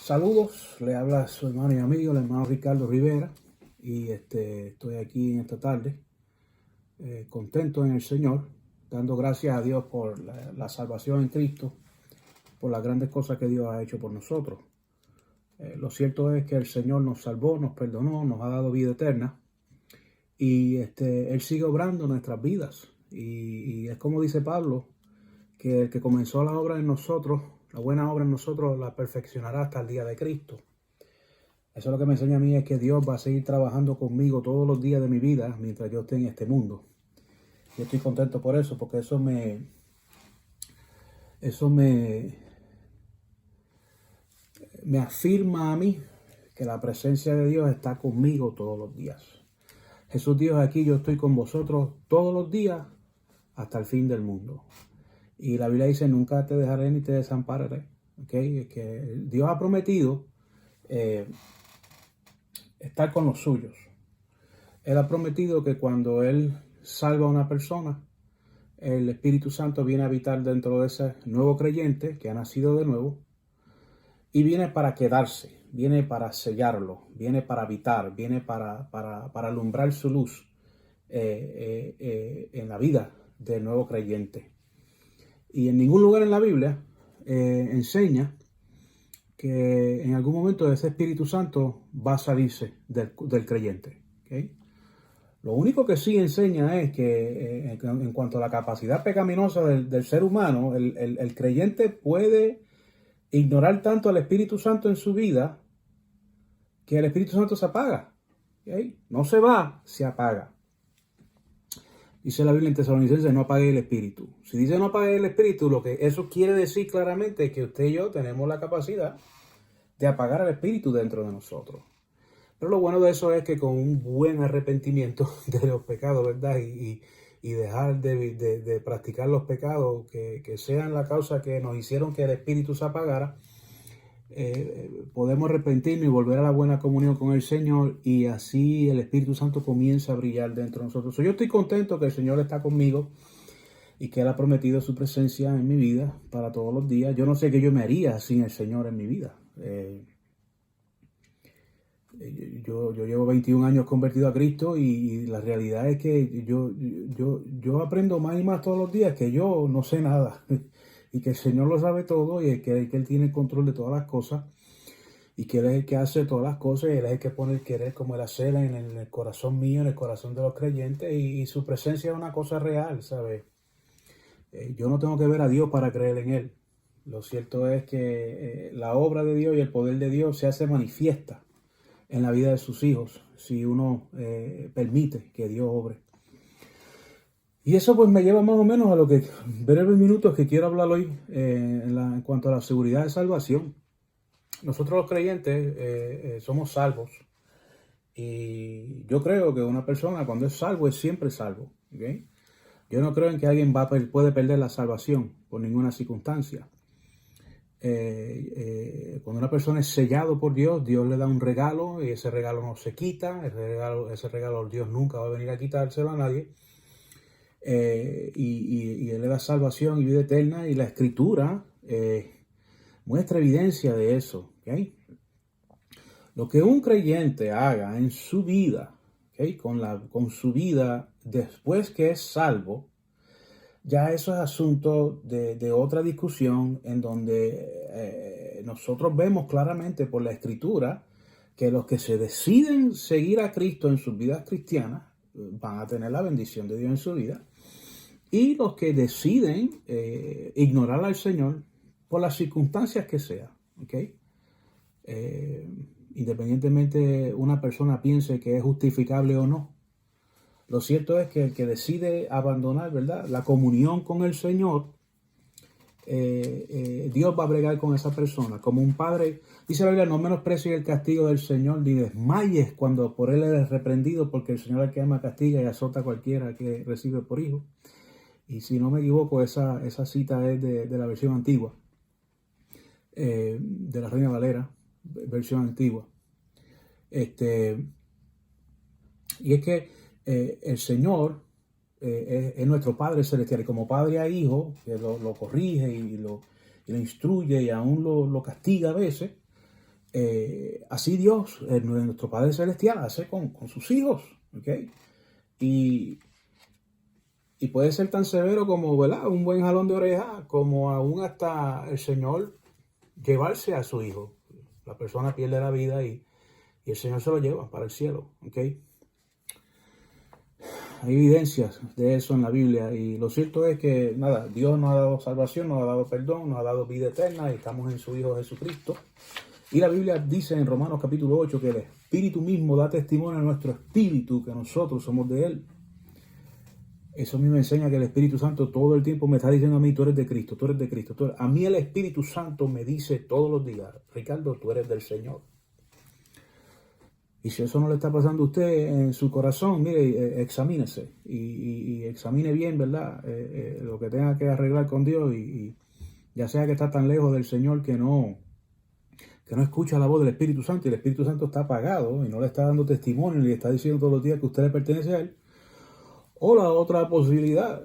Saludos, le habla su hermano y amigo, el hermano Ricardo Rivera, y estoy aquí en esta tarde, contento en el Señor, dando gracias a Dios por la salvación en Cristo, por las grandes cosas que Dios ha hecho por nosotros. Lo cierto es que el Señor nos salvó, nos perdonó, nos ha dado vida eterna, y Él sigue obrando en nuestras vidas, y es como dice Pablo, que el que comenzó la obra en nosotros, la buena obra en nosotros, la perfeccionará hasta el día de Cristo. Eso es lo que me enseña a mí, es que Dios va a seguir trabajando conmigo todos los días de mi vida mientras yo esté en este mundo. Yo estoy contento por eso, porque me afirma a mí que la presencia de Dios está conmigo todos los días. Jesús dijo aquí: yo estoy con vosotros todos los días hasta el fin del mundo. Y la Biblia dice: nunca te dejaré ni te desampararé. ¿Okay? Es que Dios ha prometido estar con los suyos. Él ha prometido que cuando Él salva a una persona, el Espíritu Santo viene a habitar dentro de ese nuevo creyente que ha nacido de nuevo, y viene para quedarse, viene para sellarlo, viene para habitar, viene para alumbrar su luz en la vida del nuevo creyente. Y en ningún lugar en la Biblia enseña que en algún momento ese Espíritu Santo va a salirse del creyente. ¿Okay? Lo único que sí enseña es que en cuanto a la capacidad pecaminosa del ser humano, el creyente puede ignorar tanto al Espíritu Santo en su vida que el Espíritu Santo se apaga. ¿Okay? No se va, se apaga. Dice la Biblia en Tesalonicenses: no apague el Espíritu. Si dice no apague el Espíritu, lo que eso quiere decir claramente es que usted y yo tenemos la capacidad de apagar el Espíritu dentro de nosotros. Pero lo bueno de eso es que con un buen arrepentimiento de los pecados, ¿verdad? Y dejar de practicar los pecados que sean la causa que nos hicieron que el Espíritu se apagara, podemos arrepentirnos y volver a la buena comunión con el Señor, y así el Espíritu Santo comienza a brillar dentro de nosotros. Yo estoy contento que el Señor está conmigo y que Él ha prometido su presencia en mi vida para todos los días. Yo no sé qué yo me haría sin el Señor en mi vida. Yo llevo 21 años convertido a Cristo, y la realidad es que yo aprendo más y más todos los días que yo no sé nada y que el Señor lo sabe todo, y que Él tiene el control de todas las cosas, y que Él es el que hace todas las cosas, y Él es el que pone el querer como el hacer en el corazón mío, en el corazón de los creyentes, y su presencia es una cosa real, ¿sabes? Yo no tengo que ver a Dios para creer en Él. Lo cierto es que la obra de Dios y el poder de Dios se hace manifiesta en la vida de sus hijos, si uno permite que Dios obre. Y eso pues me lleva más o menos a lo que breves minutos que quiero hablar hoy en cuanto a la seguridad de salvación. Nosotros los creyentes somos salvos, y yo creo que una persona cuando es salvo es siempre salvo. ¿Okay? Yo no creo en que alguien puede perder la salvación por ninguna circunstancia. Cuando una persona es sellado por Dios, Dios le da un regalo, y ese regalo no se quita. Ese regalo Dios nunca va a venir a quitárselo a nadie, y Él le da salvación y vida eterna, y la Escritura muestra evidencia de eso. ¿Okay? Lo que un creyente haga en su vida, ¿okay? con su vida después que es salvo, ya eso es asunto de otra discusión, en donde nosotros vemos claramente por la Escritura que los que se deciden seguir a Cristo en sus vidas cristianas van a tener la bendición de Dios en su vida, y los que deciden ignorar al Señor por las circunstancias que sea, ¿okay? Independientemente una persona piense que es justificable o no, lo cierto es que el que decide abandonar, ¿verdad?, la comunión con el Señor, Dios va a bregar con esa persona. Como un padre, dice la Biblia: no menosprecies el castigo del Señor, ni desmayes cuando por él eres reprendido, porque el Señor al que ama castiga, y azota a cualquiera que recibe por hijo. Y si no me equivoco, esa cita es de la versión antigua, de la Reina Valera, versión antigua. Y es que el Señor es nuestro Padre Celestial, y como padre a hijo, que lo corrige y lo instruye, y aún lo castiga a veces, Así Dios, nuestro Padre Celestial, hace con sus hijos. ¿Ok? Y puede ser tan severo como, ¿verdad?, un buen jalón de oreja, como aún hasta el Señor llevarse a su hijo. La persona pierde la vida y el Señor se lo lleva para el cielo. ¿Ok? Hay evidencias de eso en la Biblia y lo cierto es que, nada, Dios nos ha dado salvación, nos ha dado perdón, nos ha dado vida eterna y estamos en su Hijo Jesucristo. Y la Biblia dice en Romanos capítulo 8 que el Espíritu mismo da testimonio a nuestro espíritu que nosotros somos de Él. Eso a mí me enseña que el Espíritu Santo todo el tiempo me está diciendo a mí, tú eres de Cristo, tú eres de Cristo. A mí el Espíritu Santo me dice todos los días, Ricardo, tú eres del Señor. Y si eso no le está pasando a usted en su corazón, mire, examínese y examine bien, ¿verdad? Lo que tenga que arreglar con Dios y ya sea que está tan lejos del Señor que no escucha la voz del Espíritu Santo y el Espíritu Santo está apagado y no le está dando testimonio ni le está diciendo todos los días que usted le pertenece a Él. O la otra posibilidad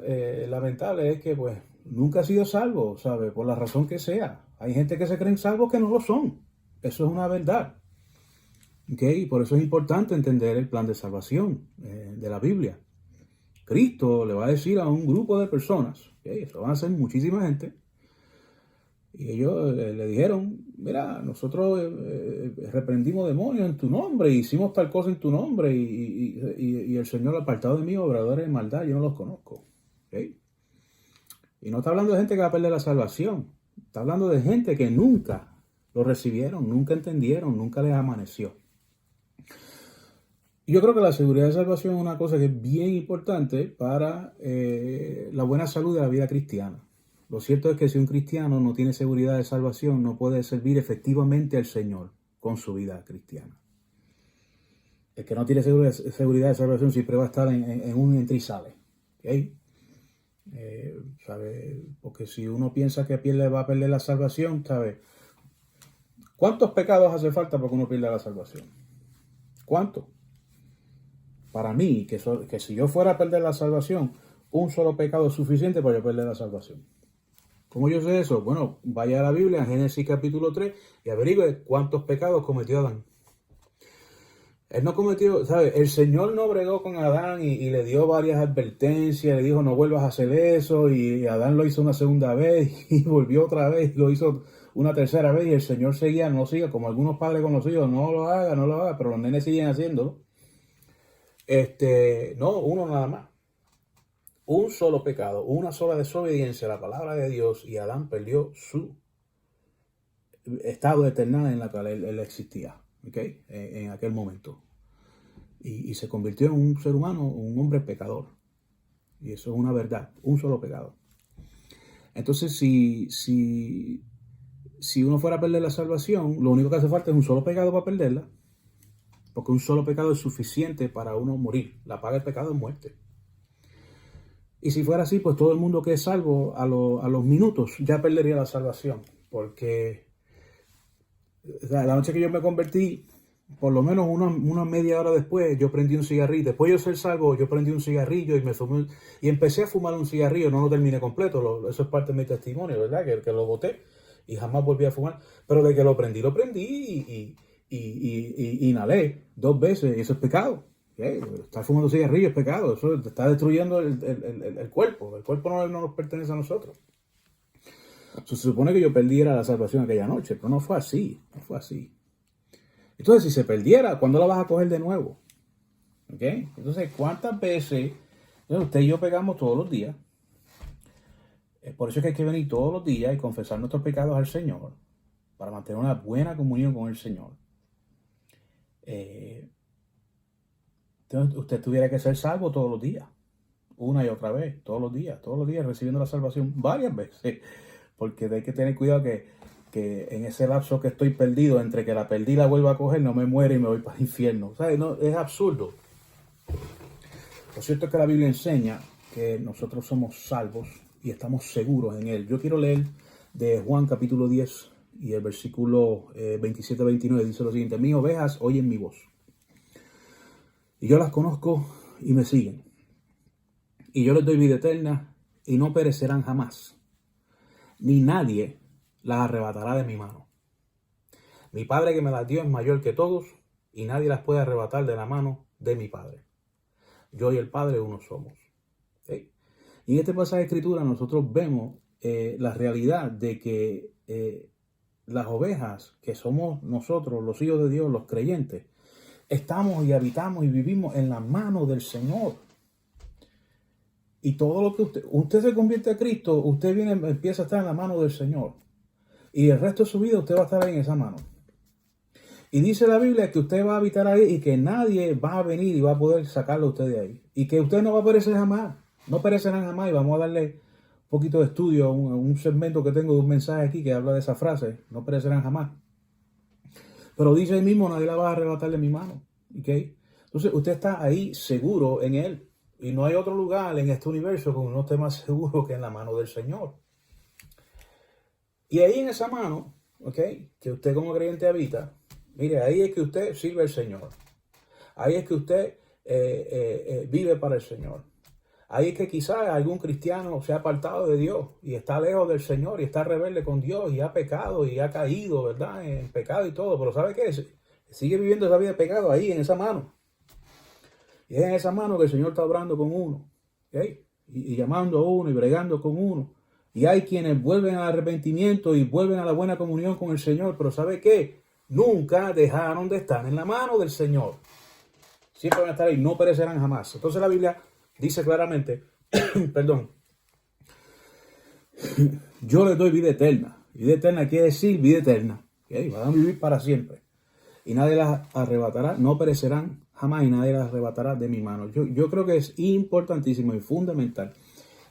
lamentable es que pues nunca ha sido salvo, ¿sabe? Por la razón que sea. Hay gente que se creen salvos que no lo son. Eso es una verdad. ¿Okay? Y por eso es importante entender el plan de salvación de la Biblia. Cristo le va a decir a un grupo de personas, ¿okay? Eso van a ser muchísima gente, y ellos le dijeron, mira, nosotros reprendimos demonios en tu nombre, hicimos tal cosa en tu nombre, y el Señor, apartado de mí, obradores de maldad, yo no los conozco. ¿Okay? Y no está hablando de gente que va a perder la salvación, está hablando de gente que nunca lo recibieron, nunca entendieron, nunca les amaneció. Yo creo que la seguridad de salvación es una cosa que es bien importante para la buena salud de la vida cristiana. Lo cierto es que si un cristiano no tiene seguridad de salvación, no puede servir efectivamente al Señor con su vida cristiana. El que no tiene seguridad de salvación siempre va a estar en un entra y sale. ¿Okay? ¿Sabe? Porque si uno piensa que va a perder la salvación, ¿sabe? ¿Cuántos pecados hace falta para que uno pierda la salvación? ¿Cuántos? Para mí, que si yo fuera a perder la salvación, un solo pecado es suficiente para yo perder la salvación. ¿Cómo yo sé eso? Bueno, vaya a la Biblia, en Génesis capítulo 3, y averigüe cuántos pecados cometió Adán. Él no cometió, ¿sabes? El Señor no bregó con Adán y le dio varias advertencias, le dijo no vuelvas a hacer eso, y Adán lo hizo una segunda vez, y volvió otra vez, y lo hizo una tercera vez, y el Señor seguía, no siga, como algunos padres con los hijos, no lo haga, pero los nenes siguen haciéndolo. No, uno nada más. Un solo pecado, una sola desobediencia a la palabra de Dios y Adán perdió su estado eternal en la cual él existía, ¿okay? En aquel momento. Y se convirtió en un ser humano, un hombre pecador. Y eso es una verdad, un solo pecado. Entonces, si uno fuera a perder la salvación, lo único que hace falta es un solo pecado para perderla. Porque un solo pecado es suficiente para uno morir. La paga del pecado es muerte. Y si fuera así, pues todo el mundo que es salvo a los minutos ya perdería la salvación. Porque la noche que yo me convertí, por lo menos una media hora después, yo prendí un cigarrillo. Después de yo ser salvo, yo prendí un cigarrillo y empecé a fumar un cigarrillo. No lo terminé completo. Eso es parte de mi testimonio, ¿verdad? Que lo boté y jamás volví a fumar. Pero de que lo prendí y inhalé 2 veces. Y eso es pecado. ¿Okay? Estar fumando cigarrillos es pecado. Eso está destruyendo el cuerpo. El cuerpo no nos pertenece a nosotros. Se supone que yo perdiera la salvación aquella noche, pero no fue así. No fue así. Entonces, si se perdiera, ¿cuándo la vas a coger de nuevo? ¿Okay? Entonces, ¿cuántas veces usted y yo pecamos todos los días? Por eso es que hay que venir todos los días y confesar nuestros pecados al Señor para mantener una buena comunión con el Señor. Entonces, usted tuviera que ser salvo todos los días, una y otra vez, todos los días, recibiendo la salvación varias veces, porque hay que tener cuidado que en ese lapso que estoy perdido, entre que la perdí y la vuelvo a coger, no me muere y me voy para el infierno. ¿Sabes? No, es absurdo. Lo cierto es que la Biblia enseña que nosotros somos salvos y estamos seguros en Él. Yo quiero leer de Juan capítulo 10 y el versículo 27-29, dice lo siguiente: mis ovejas oyen mi voz, y yo las conozco y me siguen. Y yo les doy vida eterna y no perecerán jamás, ni nadie las arrebatará de mi mano. Mi Padre que me las dio es mayor que todos y nadie las puede arrebatar de la mano de mi Padre. Yo y el Padre uno somos. ¿Sí? Y en este pasaje de Escritura nosotros vemos la realidad de que las ovejas, que somos nosotros, los hijos de Dios, los creyentes, estamos y habitamos y vivimos en la mano del Señor. Y todo lo que usted se convierte a Cristo, usted empieza a estar en la mano del Señor. Y el resto de su vida usted va a estar ahí en esa mano. Y dice la Biblia que usted va a habitar ahí y que nadie va a venir y va a poder sacarlo a usted de ahí. Y que usted no va a perecer jamás. No perecerán jamás. Y vamos a darle un poquito de estudio a un segmento que tengo de un mensaje aquí que habla de esa frase. No perecerán jamás. Pero dice él mismo, nadie la va a arrebatar de mi mano. ¿Okay? Entonces usted está ahí seguro en él. Y no hay otro lugar en este universo donde uno esté más seguro que en la mano del Señor. Y ahí en esa mano, que usted como creyente habita, mire, ahí es que usted sirve al Señor. Ahí es que usted vive para el Señor. Ahí es que quizás algún cristiano se ha apartado de Dios y está lejos del Señor y está rebelde con Dios y ha pecado y ha caído, ¿verdad? En pecado y todo. Pero ¿sabe qué? Sigue viviendo esa vida de pecado ahí en esa mano. Y es en esa mano que el Señor está obrando con uno. Y llamando a uno y bregando con uno. Y hay quienes vuelven al arrepentimiento y vuelven a la buena comunión con el Señor. Pero ¿sabe qué? Nunca dejaron de estar en la mano del Señor. Siempre van a estar ahí, no perecerán jamás. Entonces la Biblia dice claramente, perdón, yo les doy vida eterna. Vida eterna quiere decir vida eterna. Van a vivir para siempre. Y nadie las arrebatará, no perecerán jamás y nadie las arrebatará de mi mano. Yo creo que es importantísimo y fundamental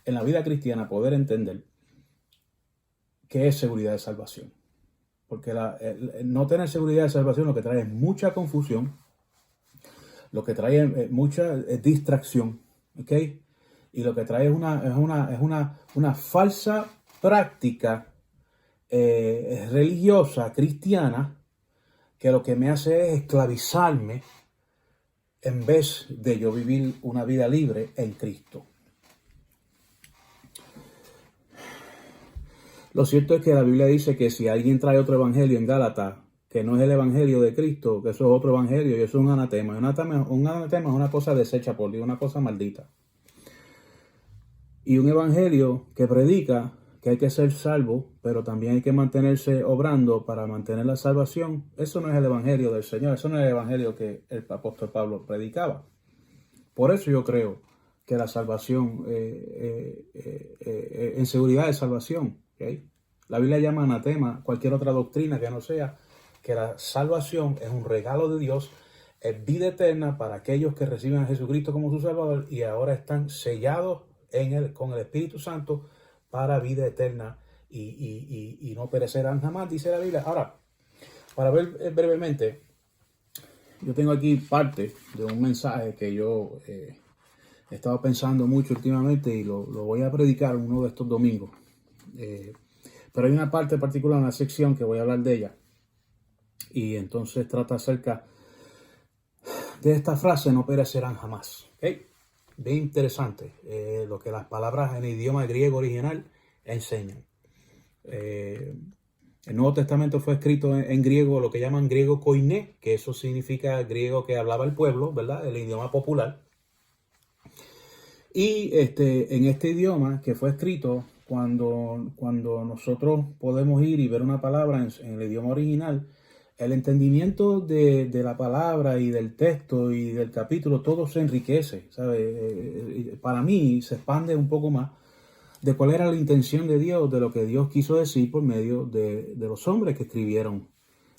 en la vida cristiana poder entender qué es seguridad de salvación. Porque no tener seguridad de salvación lo que trae es mucha confusión, lo que trae mucha distracción, y lo que trae es una falsa práctica religiosa, cristiana, que lo que me hace es esclavizarme en vez de yo vivir una vida libre en Cristo. Lo cierto es que la Biblia dice que si alguien trae otro evangelio en Gálatas, que no es el evangelio de Cristo, que eso es otro evangelio y eso es un anatema. Un anatema es una cosa deshecha por Dios, una cosa maldita. Y un evangelio que predica que hay que ser salvo, pero también hay que mantenerse obrando para mantener la salvación, eso no es el evangelio del Señor, eso no es el evangelio que el apóstol Pablo predicaba. Por eso yo creo que la salvación, en seguridad de salvación, la Biblia llama anatema cualquier otra doctrina que no sea que la salvación es un regalo de Dios, es vida eterna para aquellos que reciben a Jesucristo como su Salvador y ahora están sellados con el Espíritu Santo para vida eterna y no perecerán jamás, dice la Biblia. Ahora, para ver brevemente, yo tengo aquí parte de un mensaje que yo he estado pensando mucho últimamente y lo voy a predicar uno de estos domingos. Pero hay una parte particular, una sección que voy a hablar de ella. Y entonces trata acerca de esta frase, no perecerán jamás. Bien interesante lo que las palabras en idioma griego original enseñan. El Nuevo Testamento fue escrito en griego, lo que llaman griego koiné, que eso significa griego que hablaba el pueblo, ¿verdad? El idioma popular. Y en este idioma que fue escrito, cuando nosotros podemos ir y ver una palabra en el idioma original, el entendimiento de la palabra y del texto y del capítulo, todo se enriquece, ¿sabe? Para mí se expande un poco más de cuál era la intención de Dios, de lo que Dios quiso decir por medio de los hombres que escribieron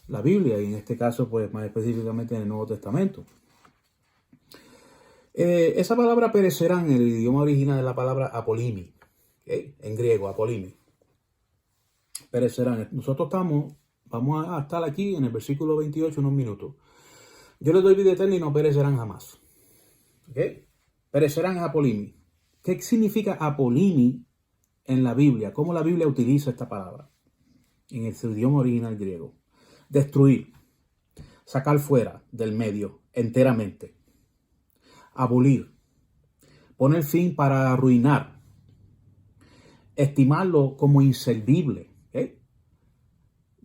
la Biblia, y en este caso, pues más específicamente en el Nuevo Testamento. Esa palabra perecerán en el idioma original de la palabra apolimi, en griego, apolimi. Perecerán. Nosotros vamos a estar aquí en el versículo 28 unos minutos. Yo les doy vida eterna y no perecerán jamás. Perecerán es apolimi. ¿Qué significa apolimi en la Biblia? ¿Cómo la Biblia utiliza esta palabra? En el idioma original griego. Destruir. Sacar fuera del medio enteramente. Abolir. Poner fin para arruinar. Estimarlo como inservible.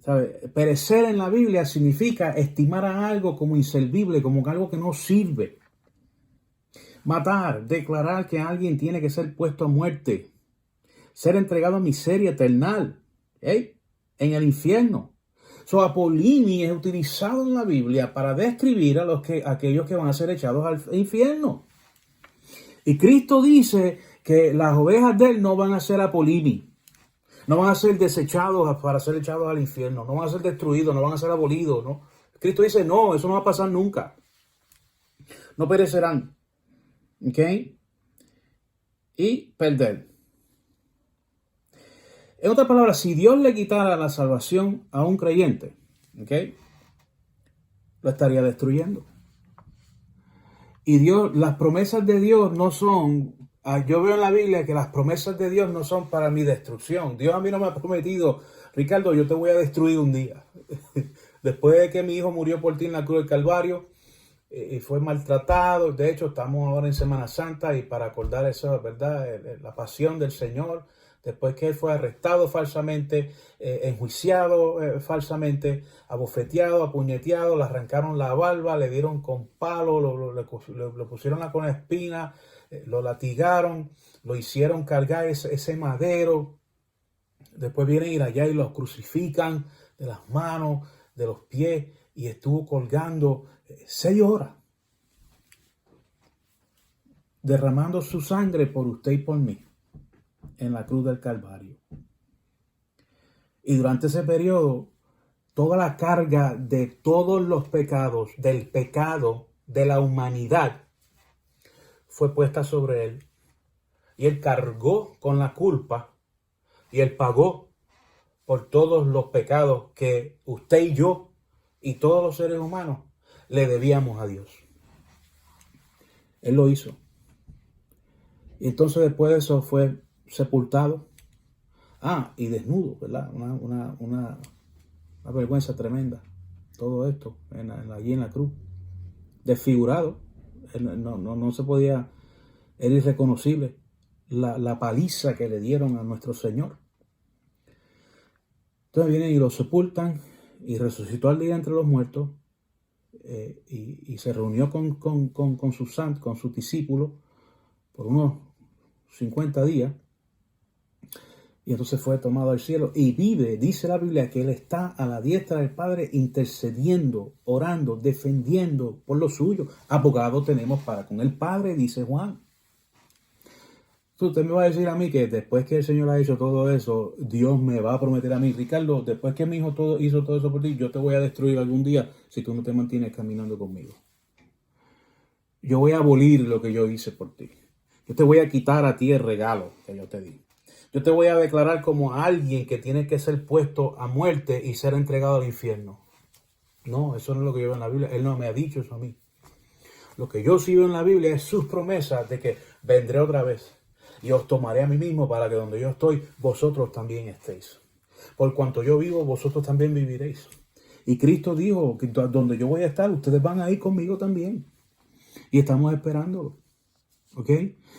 ¿Sabe? Perecer en la Biblia significa estimar a algo como inservible, como algo que no sirve. Matar, declarar que alguien tiene que ser puesto a muerte, ser entregado a miseria eternal, ¿eh? En el infierno. Apolimi es utilizado en la Biblia para describir a aquellos que van a ser echados al infierno. Y Cristo dice que las ovejas de él no van a ser Apolimi, no van a ser desechados para ser echados al infierno, no van a ser destruidos, no van a ser abolidos, ¿no? Cristo dice, no, eso no va a pasar nunca. No perecerán. ¿Ok? Y perder. En otras palabras, si Dios le quitara la salvación a un creyente, ¿ok? Lo estaría destruyendo. Y Dios, las promesas de Dios no son, yo veo en la Biblia que las promesas de Dios no son para mi destrucción. Dios a mí no me ha prometido, Ricardo, yo te voy a destruir un día. Después de que mi hijo murió por ti en la cruz del Calvario y fue maltratado, de hecho estamos ahora en Semana Santa y para acordar eso, ¿verdad? La pasión del Señor. Después que él fue arrestado falsamente, enjuiciado falsamente, abofeteado, apuñeteado, le arrancaron la barba, le dieron con palo, le pusieron con espina, lo latigaron, lo hicieron cargar ese madero. Después vienen ir allá y los crucifican de las manos, de los pies, y estuvo colgando 6 horas, derramando su sangre por usted y por mí en la cruz del Calvario. Y durante ese periodo, toda la carga de todos los pecados, del pecado de la humanidad, fue puesta sobre él. Y él cargó con la culpa y él pagó por todos los pecados que usted y yo y todos los seres humanos le debíamos a Dios. Él lo hizo. Y entonces después de eso fue sepultado. Y desnudo, ¿verdad? Una vergüenza tremenda. Todo esto allí en la cruz. Desfigurado. No se podía, era irreconocible la paliza que le dieron a nuestro Señor. Entonces vienen y lo sepultan y resucitó al día entre los muertos y se reunió con sus discípulos por unos 50 días. Y entonces fue tomado al cielo y vive, dice la Biblia, que él está a la diestra del Padre intercediendo, orando, defendiendo por lo suyo. Abogado tenemos para con el Padre, dice Juan. Entonces usted me va a decir a mí que después que el Señor ha hecho todo eso, Dios me va a prometer a mí, Ricardo, después que mi hijo hizo todo eso por ti, yo te voy a destruir algún día si tú no te mantienes caminando conmigo. Yo voy a abolir lo que yo hice por ti. Yo te voy a quitar a ti el regalo que yo te di. Yo te voy a declarar como alguien que tiene que ser puesto a muerte y ser entregado al infierno. No, eso no es lo que yo veo en la Biblia. Él no me ha dicho eso a mí. Lo que yo sí veo en la Biblia es sus promesas de que vendré otra vez y os tomaré a mí mismo para que donde yo estoy, vosotros también estéis. Por cuanto yo vivo, vosotros también viviréis. Y Cristo dijo que donde yo voy a estar, ustedes van a ir conmigo también. Y estamos esperándolo. ¿Ok?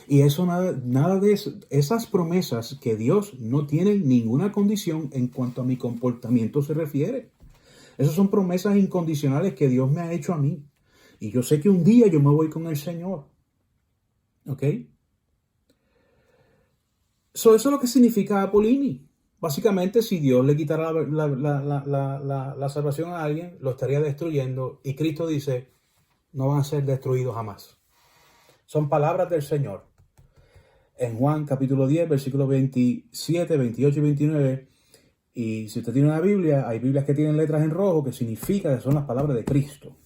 Y eso nada de eso, esas promesas que Dios no tiene ninguna condición en cuanto a mi comportamiento se refiere. Esas son promesas incondicionales que Dios me ha hecho a mí. Y yo sé que un día yo me voy con el Señor. ¿Ok? Eso es lo que significa Apolimi. Básicamente, si Dios le quitara la salvación a alguien, lo estaría destruyendo. Y Cristo dice, no van a ser destruidos jamás. Son palabras del Señor. En Juan capítulo 10, versículos 27, 28 y 29. Y si usted tiene una Biblia, hay Biblias que tienen letras en rojo que significa que son las palabras de Cristo.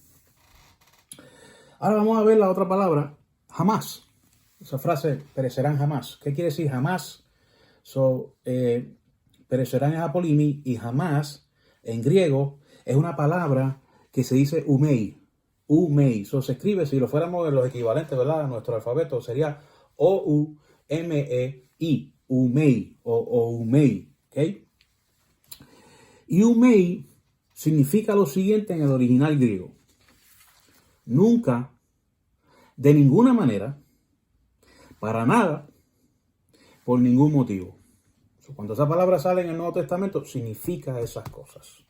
Ahora vamos a ver la otra palabra, jamás. Esa frase, perecerán jamás. ¿Qué quiere decir jamás? Perecerán es Apolimi y jamás, en griego, es una palabra que se dice umei. Umei. Se escribe, si lo fuéramos en los equivalentes, ¿verdad? A nuestro alfabeto, sería O-U-M-E-I. Umei o umei. ¿Ok? Y umei significa lo siguiente en el original griego. Nunca, de ninguna manera, para nada, por ningún motivo. Cuando esa palabra sale en el Nuevo Testamento, significa esas cosas.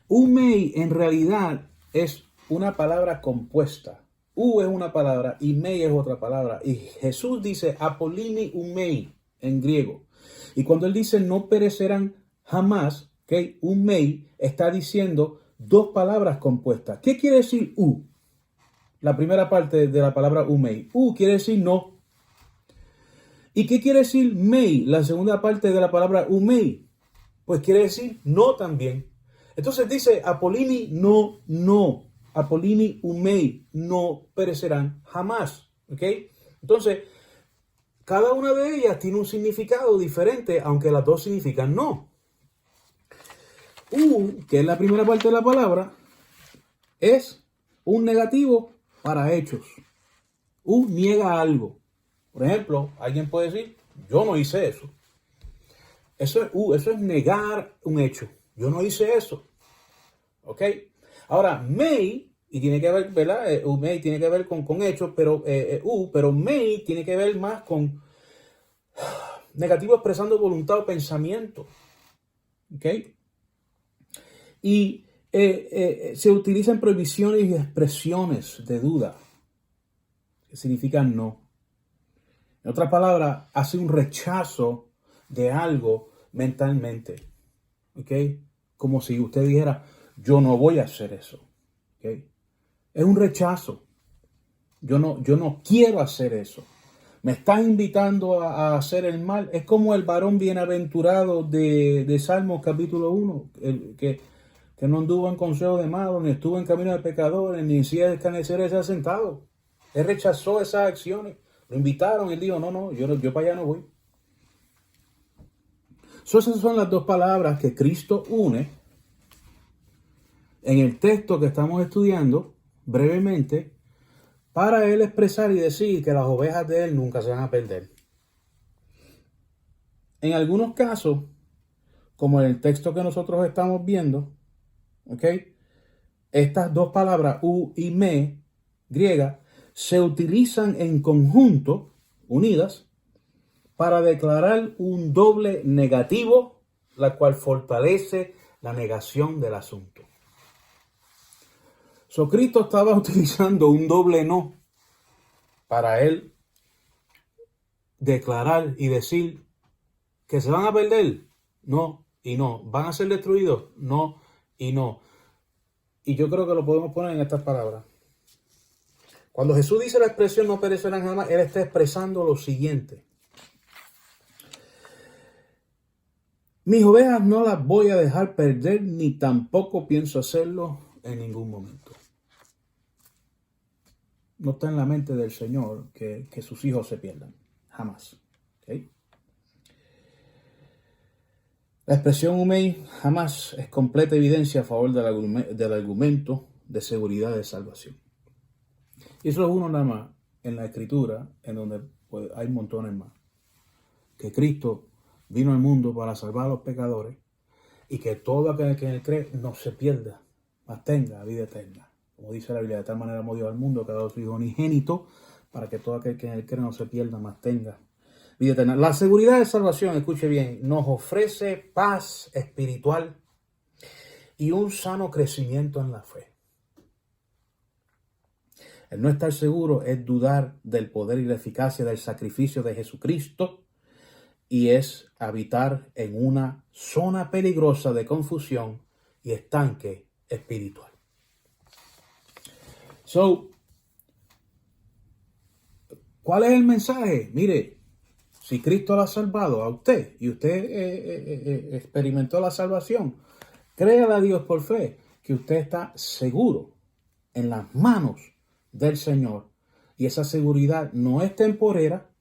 Umei en realidad es una palabra compuesta. U es una palabra y mei es otra palabra. Y Jesús dice apolimi umei en griego. Y cuando él dice no perecerán jamás, ¿okay? Umei está diciendo dos palabras compuestas. ¿Qué quiere decir u? La primera parte de la palabra umei. U quiere decir no. ¿Y qué quiere decir mei? La segunda parte de la palabra umei. Pues quiere decir no también. Entonces dice apolimi no. Apolimi umei, no perecerán jamás. ¿Ok? Entonces, cada una de ellas tiene un significado diferente, aunque las dos significan no. Que es la primera parte de la palabra, es un negativo para hechos. Niega algo. Por ejemplo, alguien puede decir, yo no hice eso. Eso es negar un hecho. Yo no hice eso. ¿Ok? Ahora, may, y tiene que ver, ¿verdad? May tiene que ver con hechos, pero may tiene que ver más con negativo expresando voluntad o pensamiento. ¿Ok? Y se utilizan prohibiciones y expresiones de duda, que significan no. En otras palabras, hace un rechazo de algo mentalmente. ¿Ok? Como si usted dijera, yo no voy a hacer eso. ¿Ok? Es un rechazo. Yo no quiero hacer eso. Me estás invitando a hacer el mal. Es como el varón bienaventurado de Salmos capítulo 1, que no anduvo en consejo de malos, ni estuvo en camino de pecadores, ni en silla de escarnecedores se ha sentado. Él rechazó esas acciones. Lo invitaron, él dijo, no, yo para allá no voy. Esas son las dos palabras que Cristo une en el texto que estamos estudiando brevemente, para él expresar y decir que las ovejas de él nunca se van a perder. En algunos casos, como en el texto que nosotros estamos viendo, ¿ok? Estas dos palabras, u y me, griega, se utilizan en conjunto, unidas, para declarar un doble negativo, la cual fortalece la negación del asunto. Cristo estaba utilizando un doble no para él declarar y decir que se van a perder, no y no. ¿Van a ser destruidos? No y no. Y yo creo que lo podemos poner en estas palabras. Cuando Jesús dice la expresión no perecerán jamás, él está expresando lo siguiente. Mis ovejas no las voy a dejar perder, ni tampoco pienso hacerlo en ningún momento. No está en la mente del Señor que sus hijos se pierdan. Jamás. ¿Okay? La expresión umei jamás es completa evidencia a favor del argumento de seguridad de salvación. Y eso es uno nada más en la Escritura, en donde pues, hay montones más. Que Cristo vino al mundo para salvar a los pecadores y que todo aquel que en él cree no se pierda, mas tenga vida eterna. Como dice la Biblia, de tal manera amó Dios al mundo que ha dado a su Hijo unigénito para que todo aquel que en él cree no se pierda, mas tenga vida eterna. La seguridad de salvación, escuche bien, nos ofrece paz espiritual y un sano crecimiento en la fe. El no estar seguro es dudar del poder y la eficacia del sacrificio de Jesucristo y es habitar en una zona peligrosa de confusión y estanque espiritual. ¿Cuál es el mensaje? Mire, si Cristo lo ha salvado a usted y usted experimentó la salvación, créale a Dios por fe que usted está seguro en las manos del Señor. Y esa seguridad no es temporera,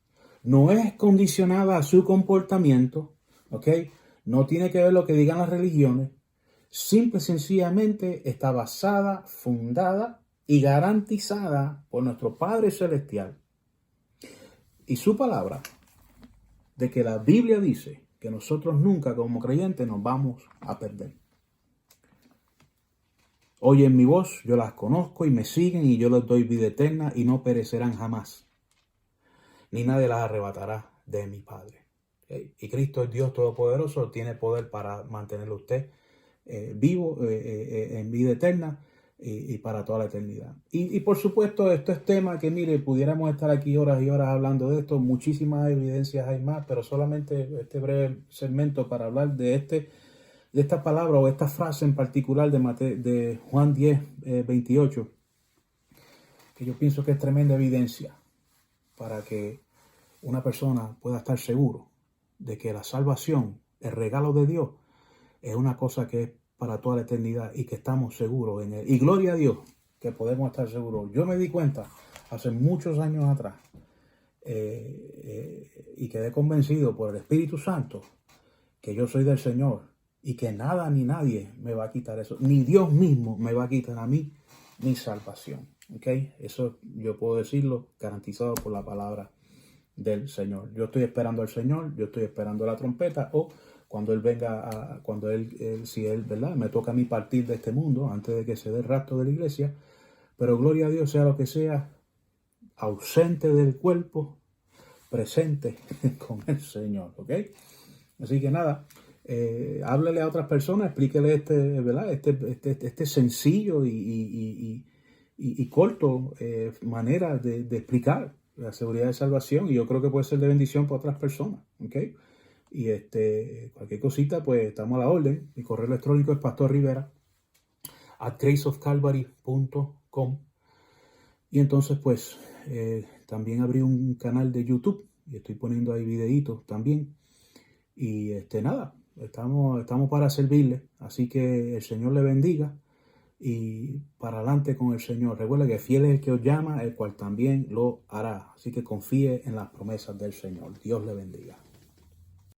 no es condicionada a su comportamiento, ¿ok? No tiene que ver lo que digan las religiones. Simple y sencillamente está basada, fundada y garantizada por nuestro Padre Celestial. Y su palabra, de que la Biblia dice que nosotros nunca como creyentes nos vamos a perder. Oyen mi voz, yo las conozco y me siguen y yo les doy vida eterna y no perecerán jamás. Ni nadie las arrebatará de mi Padre. ¿Okay? Y Cristo es Dios Todopoderoso, tiene poder para mantenerlo usted vivo en vida eterna y para toda la eternidad. Y por supuesto, esto es tema que, mire, pudiéramos estar aquí horas y horas hablando de esto, muchísimas evidencias hay más, pero solamente este breve segmento para hablar de esta palabra o esta frase en particular de Juan 10, 28, que yo pienso que es tremenda evidencia para que una persona pueda estar seguro de que la salvación, el regalo de Dios, es una cosa que es para toda la eternidad y que estamos seguros en él. Y gloria a Dios que podemos estar seguros. Yo me di cuenta hace muchos años atrás y quedé convencido por el Espíritu Santo que yo soy del Señor y que nada ni nadie me va a quitar eso. Ni Dios mismo me va a quitar a mí mi salvación. ¿Okay? Eso yo puedo decirlo garantizado por la palabra del Señor. Yo estoy esperando al Señor, yo estoy esperando la trompeta o cuando Él venga, si Él, ¿verdad? Me toca a mí partir de este mundo antes de que se dé el rapto de la iglesia. Pero gloria a Dios, sea lo que sea, ausente del cuerpo, presente con el Señor, ¿ok? Así que nada, háblele a otras personas, explíquele ¿verdad? Este sencillo y corto manera de explicar la seguridad de salvación, y yo creo que puede ser de bendición para otras personas, ¿ok? Y cualquier cosita, pues estamos a la orden. Mi correo electrónico es pastorrivera@graceofcalvary.com. Y entonces, pues, también abrí un canal de YouTube y estoy poniendo ahí videitos también. Y nada, estamos para servirle. Así que el Señor le bendiga y para adelante con el Señor. Recuerda que fiel es el que os llama, el cual también lo hará. Así que confíe en las promesas del Señor. Dios le bendiga.